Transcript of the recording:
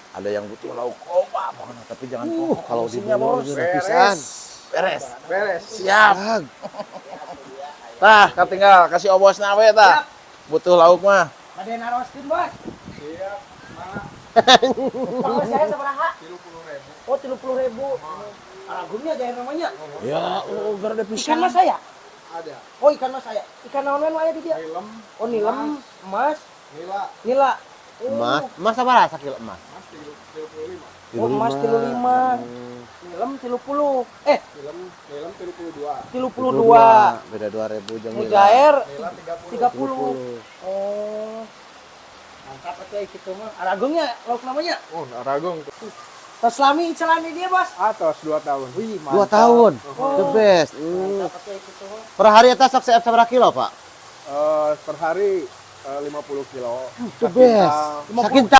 Ada yang butuh lauk koma, tapi jangan kalau di isinya, bawah Bos. Beres. Siap. Nah, tinggal kasih obos nawe ta. Butuh lauk mah. Ada yang naroskeun, Bos. Siap, mana? Kalau saya sabaraha? 30.000. Oh, 30.000. Aragumnya aja namanya. Ya, ugar ada Ikan pisan. mas saya. Ada. Oh, ikan mas saya. Ikan naon aya di dia? Nilem, Oh, nilem, emas, nila, nila. Emas, Oh, emas apa rasa kilo emas? mas 35. oh emas 35. Nilem 30. Nilem 32. 32. Beda 2.000 jeung Mujair Nila 30. Oh. Mantap atuh kitu mah. Aragungnya lauk namanya. Oh, Aragung. Tos lami celana dia, Bos. Atas 2 tahun. Wih, 2 tahun. Oh. The best. Mantap atuh kitu mah. Per hari eta sok seep sabaraha kilo, Pak? Per hari 50 kilo. The best. Sakintal. Sakintal.